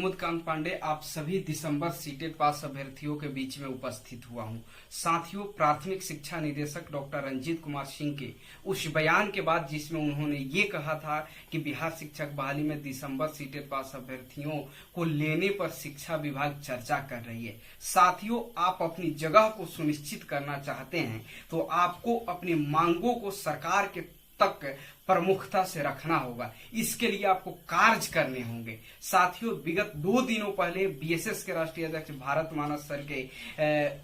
कुमुदकांत पांडे आप सभी दिसंबर सीटेट पास अभ्यर्थियों के बीच में उपस्थित हुआ हूं। साथियों, प्राथमिक शिक्षा निदेशक डॉक्टर रंजीत कुमार सिंह के उस बयान के बाद जिसमें उन्होंने ये कहा था कि बिहार शिक्षक बहाली में दिसंबर सीटेट पास अभ्यर्थियों को लेने पर शिक्षा विभाग चर्चा कर रही है। साथियों, आप अपनी जगह को सुनिश्चित करना चाहते हैं तो आपको अपनी मांगों को सरकार के तक प्रमुखता से रखना होगा। इसके लिए आपको कार्य करने होंगे। साथियों, विगत 2 दिनों पहले बीएसएस के राष्ट्रीय अध्यक्ष भारत मानस सर के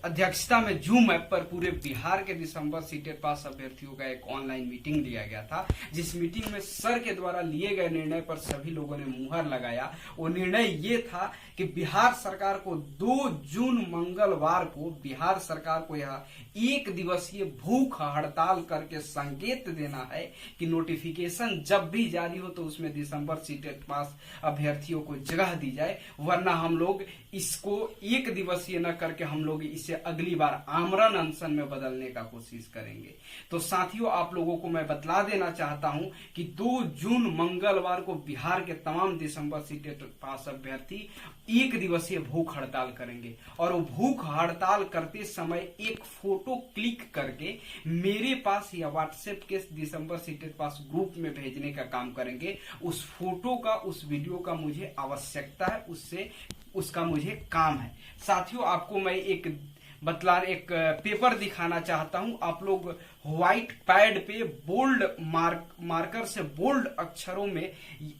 अध्यक्षता में जूम ऐप पर पूरे बिहार के दिसंबर सीटेट पास अभ्यर्थियों का एक ऑनलाइन मीटिंग लिया गया था। जिस मीटिंग में सर के द्वारा लिए गए निर्णय पर सभी लोगों ने मुहर लगाया। वो निर्णय ये था कि बिहार सरकार को 2 जून मंगलवार को बिहार सरकार को यह 1 दिवसीय भूख हड़ताल करके संकेत देना है कि नोटिफिकेशन जब भी जारी हो तो उसमें दिसंबर सीटेट पास अभ्यर्थियों को जगह दी जाए, वरना हम लोग इसको 1 दिवसीय न करके हम लोग इसे अगली बार आमरण अनशन में बदलने का कोशिश करेंगे। तो साथियों, आप लोगों को मैं बतला देना चाहता हूं कि 2 जून मंगलवार को बिहार के तमाम दिसंबर सीटेट पास अभ्यर्थी 1 दिवसीय भूख हड़ताल करेंगे और वो भूख हड़ताल करते समय एक फोटो क्लिक करके मेरे पास या व्हाट्सएप के दिसंबर सीटेट पास ग्रुप में भेजने का काम करेंगे। उस फोटो का, उस वीडियो का मुझे आवश्यकता है, उसका मुझे काम है। साथियों, आपको मैं एक पेपर दिखाना चाहता हूं। आप लोग व्हाइट पैड पे बोल्ड मार्कर से बोल्ड अक्षरों में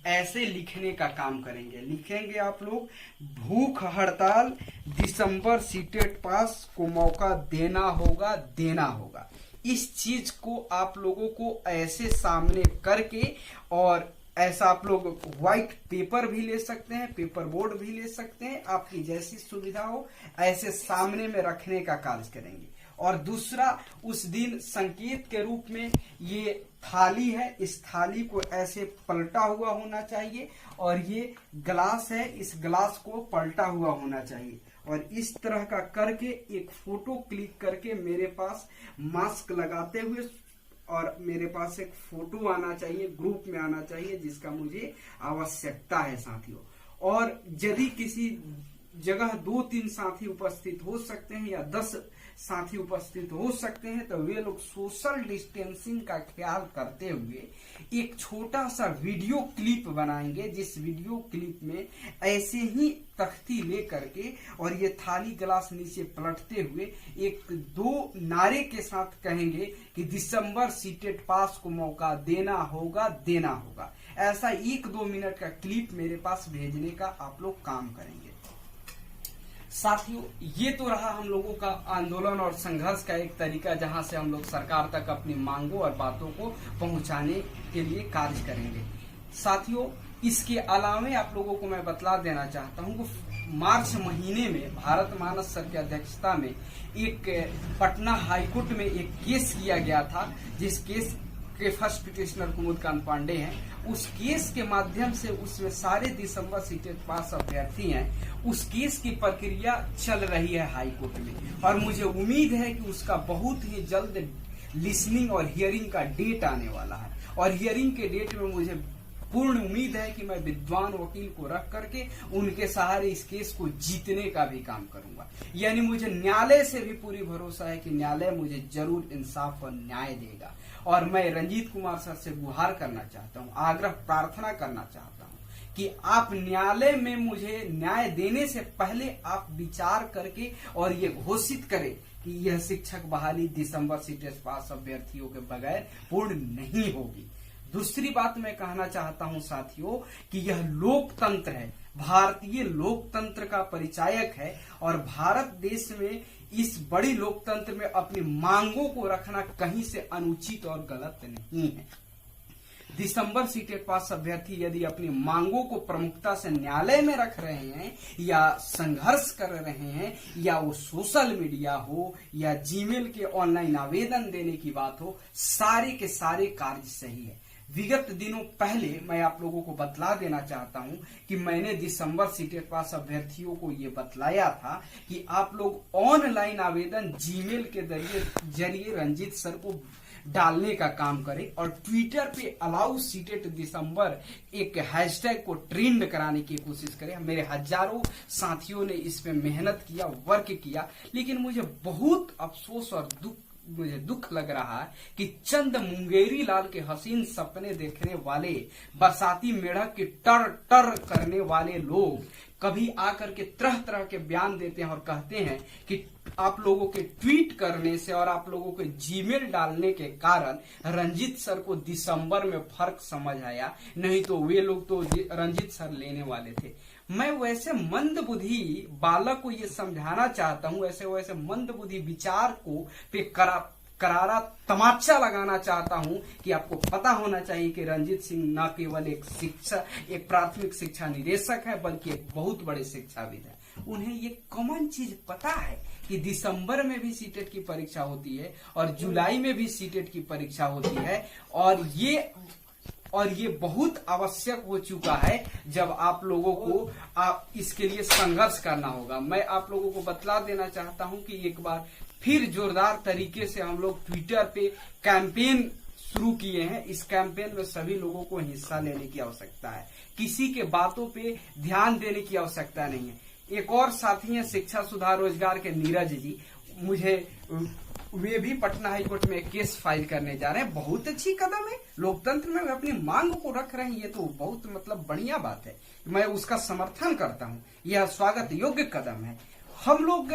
ऐसे लिखने का काम करेंगे। लिखेंगे आप लोग, भूख हड़ताल दिसंबर सीटेट पास को मौका देना होगा, देना होगा। इस चीज को आप लोगों को ऐसे सामने करके, और ऐसा आप लोग व्हाइट पेपर भी ले सकते हैं, पेपर बोर्ड भी ले सकते हैं, आपकी जैसी सुविधा हो ऐसे सामने में रखने का कार्य करेंगे। और दूसरा, उस दिन संकेत के रूप में ये थाली है, इस थाली को ऐसे पलटा हुआ होना चाहिए, और ये ग्लास है, इस ग्लास को पलटा हुआ होना चाहिए। और इस तरह का करके एक फोटो क्लिक करके मेरे पास मास्क लगाते हुए, और मेरे पास एक फोटो आना चाहिए, ग्रुप में आना चाहिए, जिसका मुझे आवश्यकता है साथियों। और यदि किसी जगह 2-3 साथी उपस्थित हो सकते हैं या 10 साथी उपस्थित हो सकते हैं, तो वे लोग सोशल डिस्टेंसिंग का ख्याल करते हुए एक छोटा सा वीडियो क्लिप बनाएंगे, जिस वीडियो क्लिप में ऐसे ही तख्ती ले करके और ये थाली गिलास नीचे पलटते हुए 1-2 नारे के साथ कहेंगे कि दिसंबर सीटेट पास को मौका देना होगा, देना होगा। ऐसा 1-2 मिनट का क्लिप मेरे पास भेजने का आप लोग काम करेंगे। साथियों, ये तो रहा हम लोगों का आंदोलन और संघर्ष का एक तरीका, जहां से हम लोग सरकार तक अपनी मांगों और बातों को पहुंचाने के लिए कार्य करेंगे। साथियों, इसके अलावे आप लोगों को मैं बतला देना चाहता हूं कि मार्च महीने में भारत मानस सर की अध्यक्षता में एक पटना हाईकोर्ट में एक केस किया गया था, जिस केस के फर्स्ट पिटिशनर कुमुदकांत पांडे हैं। उस केस के माध्यम से उसमें सारे दिसंबर सीटेट पास अभ्यर्थी हैं। उस केस की प्रक्रिया चल रही है हाई कोर्ट में, और मुझे उम्मीद है कि उसका बहुत ही जल्द लिसनिंग और हियरिंग का डेट आने वाला है। और हियरिंग के डेट में मुझे पूर्ण उम्मीद है कि मैं विद्वान वकील को रख करके उनके सहारे इस केस को जीतने का भी काम करूंगा। यानी मुझे न्यायालय से भी पूरी भरोसा है कि न्यायालय मुझे जरूर इंसाफ और न्याय देगा। और मैं रंजीत कुमार सर से गुहार करना चाहता हूं, आग्रह प्रार्थना करना चाहता हूं कि आप न्यायालय में मुझे न्याय देने से पहले आप विचार करके और ये घोषित करें कि यह शिक्षक बहाली दिसंबर सीटेट पास अभ्यर्थियों के बगैर पूर्ण नहीं होगी। दूसरी बात मैं कहना चाहता हूं साथियों कि यह लोकतंत्र है, भारतीय लोकतंत्र का परिचायक है, और भारत देश में इस बड़ी लोकतंत्र में अपनी मांगों को रखना कहीं से अनुचित और गलत नहीं है। दिसंबर सीटेट पास अभ्यर्थी यदि अपनी मांगों को प्रमुखता से न्यायालय में रख रहे हैं या संघर्ष कर रहे हैं, या वो सोशल मीडिया हो या जीमेल के ऑनलाइन आवेदन देने की बात हो, सारे के सारे कार्य सही है। विगत दिनों पहले मैं आप लोगों को बतला देना चाहता हूं कि मैंने दिसंबर सीटेट पास अभ्यर्थियों को ये बतलाया था कि आप लोग ऑनलाइन आवेदन जीमेल के जरिए रंजीत सर को डालने का काम करें और ट्विटर पे अलाउ सीटेट दिसंबर एक हैशटैग को ट्रेंड कराने की कोशिश करें। मेरे हजारों साथियों ने इस पे मेहनत किया, वर्क किया, लेकिन मुझे बहुत अफसोस और दुख लग रहा है कि चंद मुंगेरी लाल के हसीन सपने देखने वाले, बरसाती मेढक की टर टर करने वाले लोग कभी आकर के तरह तरह के बयान देते हैं और कहते हैं कि आप लोगों के ट्वीट करने से और आप लोगों के जीमेल डालने के कारण रंजीत सर को दिसंबर में फर्क समझ आया, नहीं तो वे लोग तो रंजीत सर लेने वाले थे। मैं वैसे मंदबुद्धि बालक को ये समझाना चाहता हूँ, वैसे मंदबुद्धि विचार को पे करारा तमाचा लगाना चाहता हूं कि आपको पता होना चाहिए कि रंजीत सिंह न केवल एक प्राथमिक शिक्षा निदेशक है, बल्कि एक बहुत बड़े शिक्षाविद है। उन्हें ये कॉमन चीज पता है कि दिसंबर में भी सीटेट की परीक्षा होती है और जुलाई में भी सीटेट की परीक्षा होती है, और ये बहुत आवश्यक हो चुका है जब आप लोगों को इसके लिए संघर्ष करना होगा। मैं आप लोगों को बतला देना चाहता हूं कि एक बार फिर जोरदार तरीके से हम लोग ट्विटर पे कैंपेन शुरू किए हैं। इस कैंपेन में सभी लोगों को हिस्सा लेने की आवश्यकता है, किसी के बातों पे ध्यान देने की आवश्यकता नहीं है। एक और साथी हैं शिक्षा सुधार रोजगार के नीरज जी, वे भी पटना हाईकोर्ट में केस फाइल करने जा रहे हैं। बहुत अच्छी कदम है, लोकतंत्र में अपनी मांग को रख रहे हैं, ये तो बहुत बढ़िया बात है, मैं उसका समर्थन करता हूं। यह स्वागत योग्य कदम है। हम लोग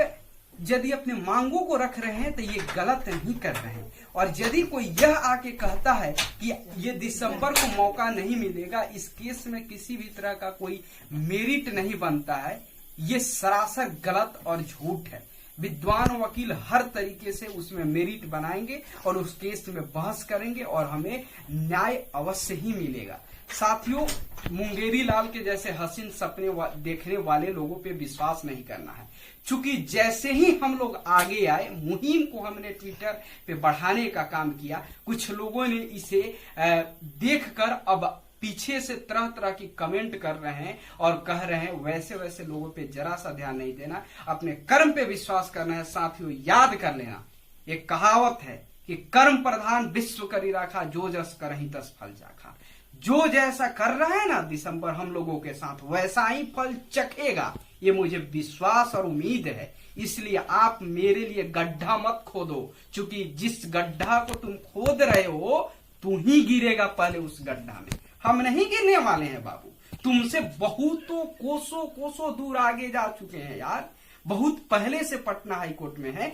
यदि अपने मांगों को रख रहे हैं तो ये गलत नहीं कर रहे हैं, और यदि कोई यह आके कहता है कि ये दिसंबर को मौका नहीं मिलेगा, इस केस में किसी भी तरह का कोई मेरिट नहीं बनता है, ये सरासर गलत और झूठ है। विद्वान वकील हर तरीके से उसमें मेरिट बनाएंगे और उस केस में बहस करेंगे और हमें न्याय अवश्य ही मिलेगा। साथियों, मुंगेरी लाल के जैसे हसीन सपने देखने वाले लोगों पे विश्वास नहीं करना है, चूंकि जैसे ही हम लोग आगे आए, मुहिम को हमने ट्विटर पे बढ़ाने का काम किया, कुछ लोगों ने इसे देखकर अब पीछे से तरह तरह की कमेंट कर रहे हैं और कह रहे हैं वैसे लोगों पे जरा सा ध्यान नहीं देना, अपने कर्म पे विश्वास करना है। साथियों, याद कर लेना, एक कहावत है कि कर्म प्रधान विश्व करी राखा, जो जस करहि तस फल चाखा। जो जैसा कर रहा है ना दिसंबर हम लोगों के साथ, वैसा ही फल चखेगा, ये मुझे विश्वास और उम्मीद है। इसलिए आप मेरे लिए गड्ढा मत खोदो, क्योंकि जिस गड्ढा को तुम खोद रहे हो तू ही गिरेगा पहले उस गड्ढा में, हम नहीं गिरने वाले हैं बाबू। तुमसे बहुतों कोसों दूर आगे जा चुके हैं यार, बहुत पहले से पटना हाईकोर्ट में है।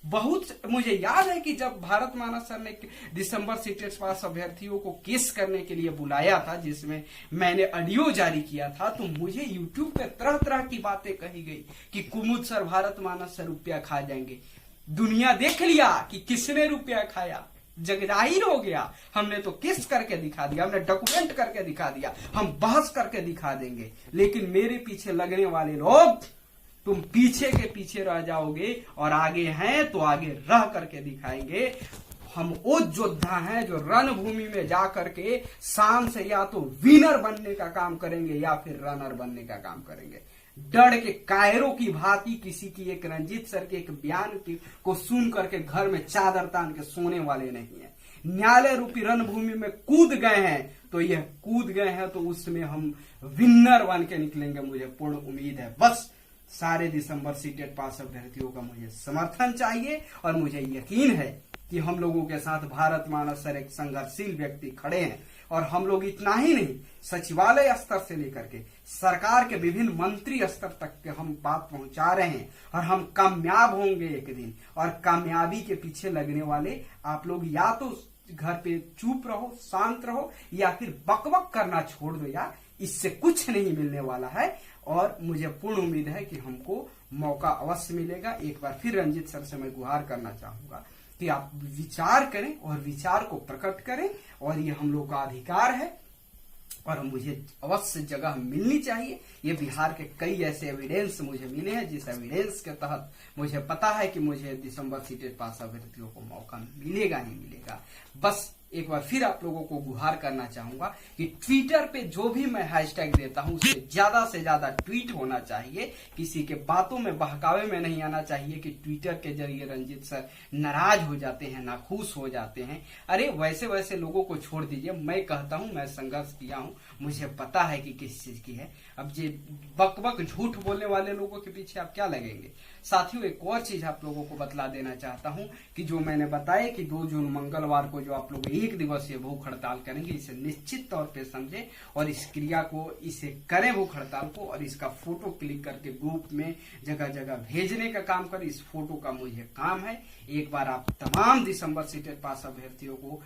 मुझे याद है कि जब भारत मानस सर ने दिसंबर सीटेट पास अभ्यर्थियों को केस करने के लिए बुलाया था, जिसमें मैंने ऑडियो जारी किया था, तो मुझे यूट्यूब पे तरह तरह की बातें कही गई कि कुमुद सर, भारत मानस सर रुपया खा जाएंगे। दुनिया देख लिया कि किसने रुपया खाया, जग जाहिर हो गया। हमने तो केस करके दिखा दिया, हमने डॉक्यूमेंट करके दिखा दिया, हम बहस करके दिखा देंगे। लेकिन मेरे पीछे लगने वाले लोग, तुम पीछे के पीछे रह जाओगे और आगे हैं तो आगे रह करके दिखाएंगे। हम वो योद्धा हैं जो रणभूमि में जा करके शान से या तो विनर बनने का काम करेंगे या फिर रनर बनने का काम करेंगे। डर के कायरों की भांति किसी की एक रंजीत सर के एक बयान को सुन करके घर में चादर तान के सोने वाले नहीं है। न्यायालय रूपी रणभूमि में कूद गए हैं तो यह कूद गए हैं तो उसमें हम विनर बन के निकलेंगे, मुझे पूर्ण उम्मीद है। बस सारे दिसंबर सीटेट पास अभ्यर्थियों का मुझे समर्थन चाहिए और मुझे यकीन है कि हम लोगों के साथ भारत मानस सर एक संघर्षशील व्यक्ति खड़े हैं। और हम लोग इतना ही नहीं, सचिवालय स्तर से लेकर के सरकार के विभिन्न मंत्री स्तर तक के हम बात पहुंचा रहे हैं और हम कामयाब होंगे एक दिन। और कामयाबी के पीछे लगने वाले आप लोग या तो घर पे चुप रहो, शांत रहो, या फिर बकबक करना छोड़ दो यार, इससे कुछ नहीं मिलने वाला है। और मुझे पूर्ण उम्मीद है कि हमको मौका अवश्य मिलेगा। एक बार फिर रंजीत सर से मैं गुहार करना चाहूंगा कि आप विचार करें और विचार को प्रकट करें, और ये हम लोग का अधिकार है और मुझे अवश्य जगह मिलनी चाहिए। ये बिहार के कई ऐसे एविडेंस मुझे मिले हैं जिस एविडेंस के तहत मुझे पता है कि मुझे दिसंबर सीटेट पास अभ्यर्थियों को मौका मिलेगा ही मिलेगा। बस एक बार फिर आप लोगों को गुहार करना चाहूंगा कि ट्विटर पे जो भी मैं हैशटैग देता हूं उससे ज्यादा ट्वीट होना चाहिए। किसी के बातों में बहकावे में नहीं आना चाहिए कि ट्विटर के जरिए रंजीत सर नाराज हो जाते हैं, नाखुश हो जाते हैं। अरे वैसे लोगों को छोड़ दीजिए। मैं कहता हूं मैं संघर्ष किया हूं, मुझे पता है कि किस चीज की है। अब ये बक झूठ बोलने वाले लोगों के पीछे आप क्या लगेंगे। साथियों एक और चीज आप लोगों को बतला देना चाहता हूं कि जो मैंने बताया कि 2 जून मंगलवार को जो आप लोग 1 दिवसीय भूख हड़ताल करेंगे, इसे निश्चित तौर पे समझे और इस क्रिया को इसे करें भूख हड़ताल को, और इसका फोटो क्लिक करके ग्रुप में जगह जगह भेजने का काम करें। इस फोटो का मुझे काम है। एक बार आप तमाम दिसंबर सीटेट पास अभ्यर्थियों को